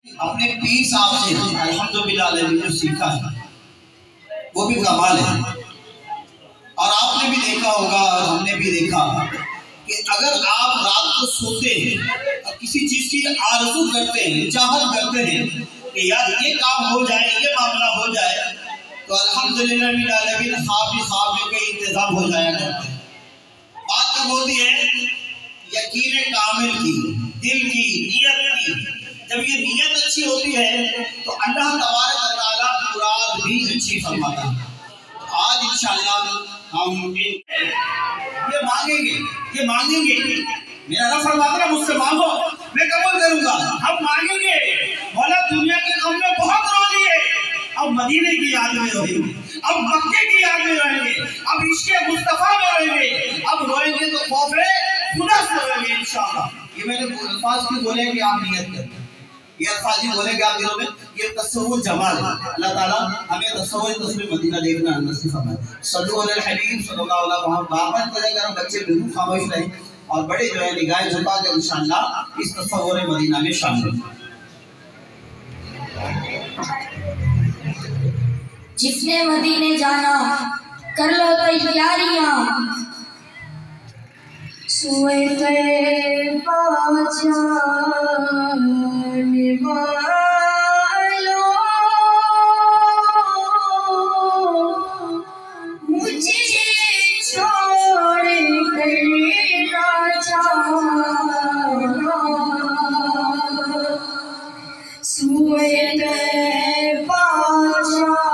अपने पीर साहब से अल्हम्दुलिल्लाह जो सीखा है वो भी कमाल है। और आपने भी देखा होगा और हमने भी देखा कि अगर आप रात को सोते हैं और किसी चीज की आरज़ू करते हैं, चाहत करते हैं कि यार ये काम हो जाए, ये मामला हो जाए, तो अल्हम्दुलिल्लाह ख्वाब में कई इंतजाम हो जाया करते हैं। बात कब होती है? यकीन कामिल की, दिल की, नियत की। जब ये नियत अच्छी होती है तो अल्लाह तबारक व तआला मुराद भी अच्छी फरमाता है। आज इंशाअल्लाह हम ये मांगेंगे। मेरा रब फरमाता है मुझसे मांगो, मैं कबूल करूंगा। हम मांगेंगे, मौला दुनिया के गम में बहुत रो लिए, अब मदीने की याद में रोएंगे, अब मक्के की याद में रोएंगे, अब इश्क़ मुस्तफा में रोएंगे, अब रोएंगे तो खौफ खुदा से रोएंगे इंशाअल्लाह। ये मैंने अल्फाज क्यों बोले कि आप नियत करें, ये अल्फाज ही बोलेंगे आप दिलों में। ये तस्वुर जमाल है। अल्लाह ताला हमें तस्वुर तस्वीर मदीना देखना नसीब फरमाए। सल्लल्लाहु अलैहि हबीब सल्लल्लाहु अलैहि वसल्लम। बात करें अगर बच्चे बिल्कुल खामोश रहें और बड़े जो है निगाहें झुका कर इंशाअल्लाह इस तस्वुर मदीना में शामिल हों। जिसने मदीने जाना कर लो तैयारियां, सोए गए पहचान वालों, मुझे छोड़ कर ना जाना, सोए गए पहचान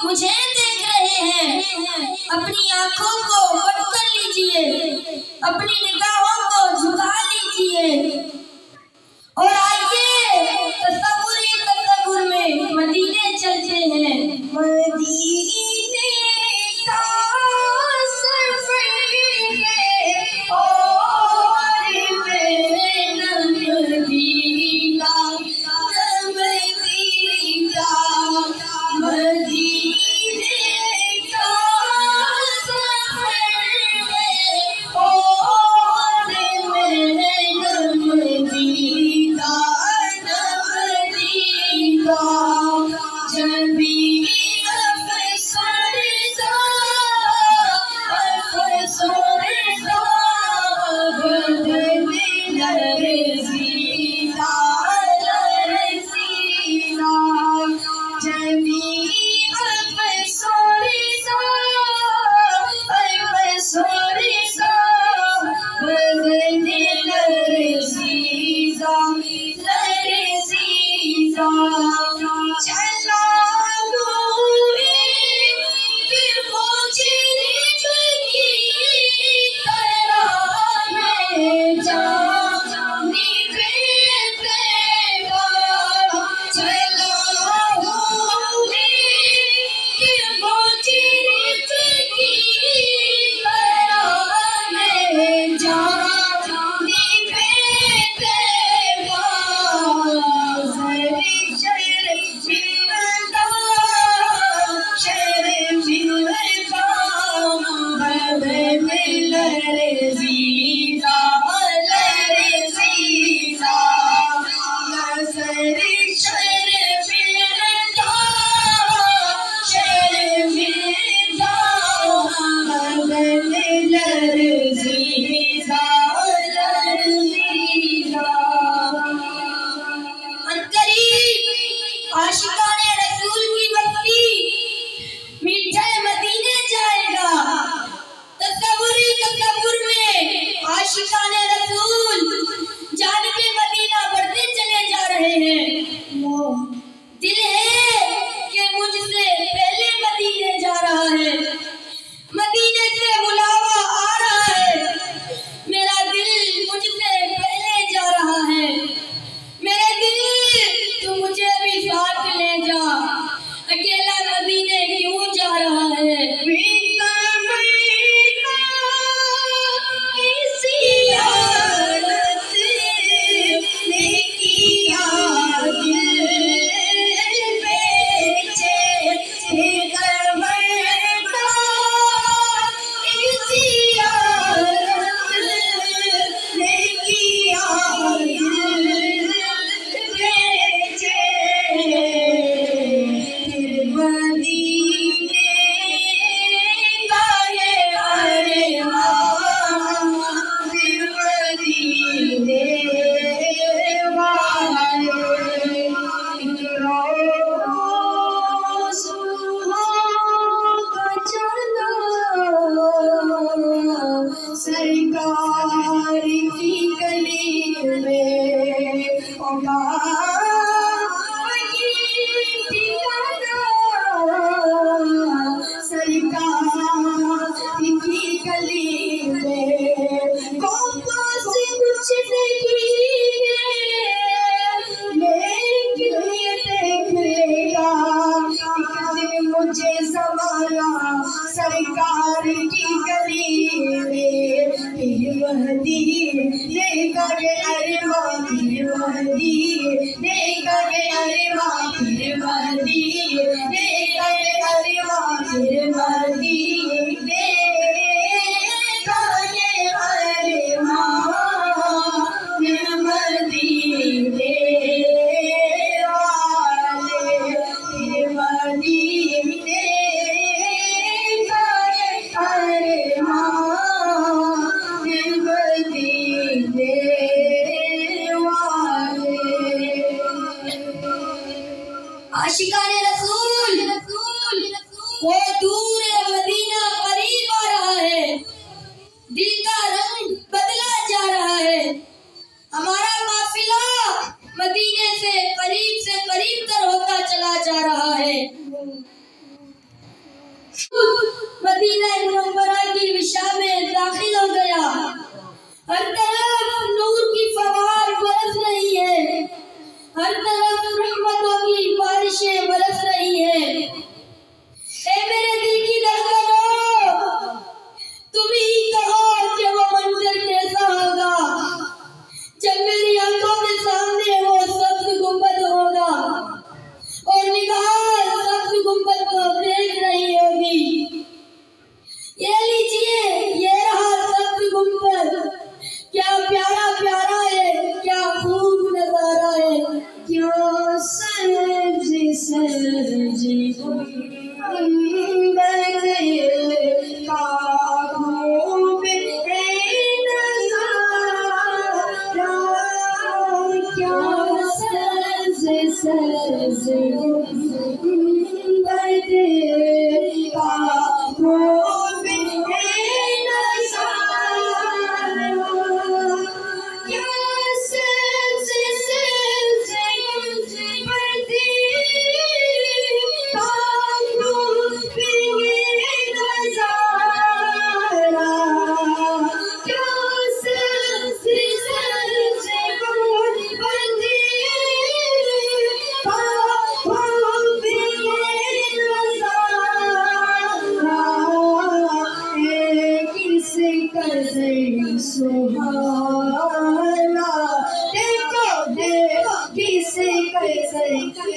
मुझे देख रहे हैं, अपनी आंखों को बंद कर लीजिए, अपनी निगाहों को झुका लीजिए और आइए तसव्वुर में मदीने चलते हैं। मदीने का सफर है और मैं नबीला आशिकाने रसूल की मस्ती मीठे मदीने जाएगा। तसव्वुर में आशिकाने रसूल जानिबे मदीना बढ़ते चले जा रहे हैं। दिल है कि मुझसे पहले मदीने जा रहा है, मदीने से बुलावा आ रहा है। मेरा दिल मुझसे पहले जा रहा है, मेरे दिल तू मुझे भी साथ ले जा। अकेला मदीने क्यों जा रहा है? सरकार की गली में सरकार की गली में से कुछ नहीं लेकिन देख लेगा मुझे ज़माना सरकार की गली में। महदी लेकर अरमान महदी लेकर अरमान महदी लेकर अरमान महदी आशिकाने रसूल वो दूर है, मदीना करीब आ रहा है। दिल का रंग बदला जा रहा है। हमारा काफिला मदीने से करीब तर होता चला जा रहा है। मदीना मुनव्वरा की विशा में दाखिल हो गया। हर तरफ नूर की फवार बरस रही है, हर तरफ रहमतों की बारिशें बरस रही है। ए मेरे दिल की धड़कनों, तुम ही कहो कि वो मंजर कैसा होगा जब मेरी आंखों के सामने वो सब्ज गुंबद होगा और निगाह सब्ज गुंबद को देख रही होगी। ये लीजिए, ये रहा सब्ज गुंबद। क्या प्यारा प्यारा है, क्या खूब नजारा है। क्या सब्जी सब्जी सुहाना देखो देखो किसे कैसे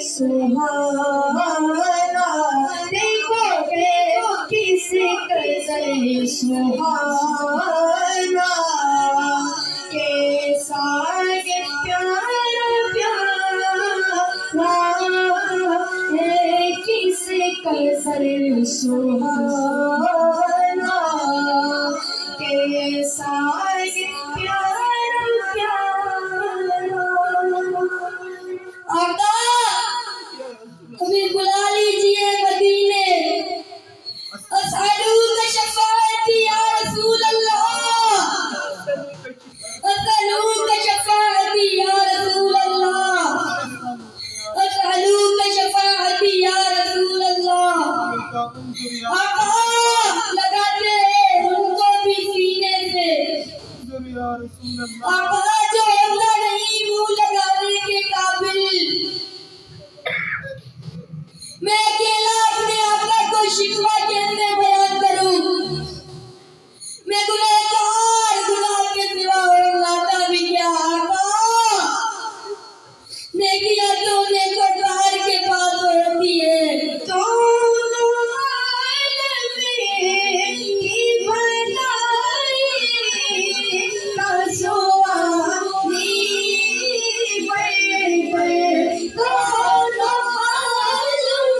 सुहाना देखो देखो किसे कैसे सुहाना कैसा प्यारा प्यारा है किसे कैसे सुहाना कैसा प्यारा प्यारा। आका आका लगाते उनको भी सीने से। आका जो होता नहीं मुंह लगाने के काबिल, मैं अकेला अपने आका को शिकवा कैसे बयान करूं। मैं गुनहगार, गुनाह के सिवा और लाता भी क्या। आका नेकियां तो नेकोकार के पास होती है। दोनों आलम की बनाई कसवानी दोनों आलम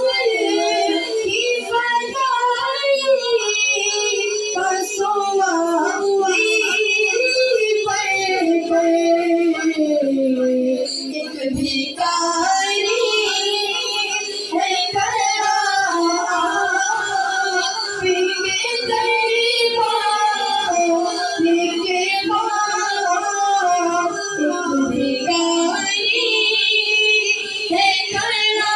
की बनाई कसवानी एक भिखारी है कला बिके दरबार बिके एक भिखारी है कला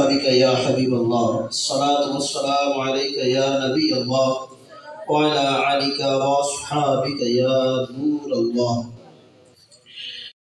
बिके या हबीब अल्लाह, सलात व सलाम अलैका या नबी अल्लाह, व अला आलिका व अस्हाबिका या नूर अल्लाह।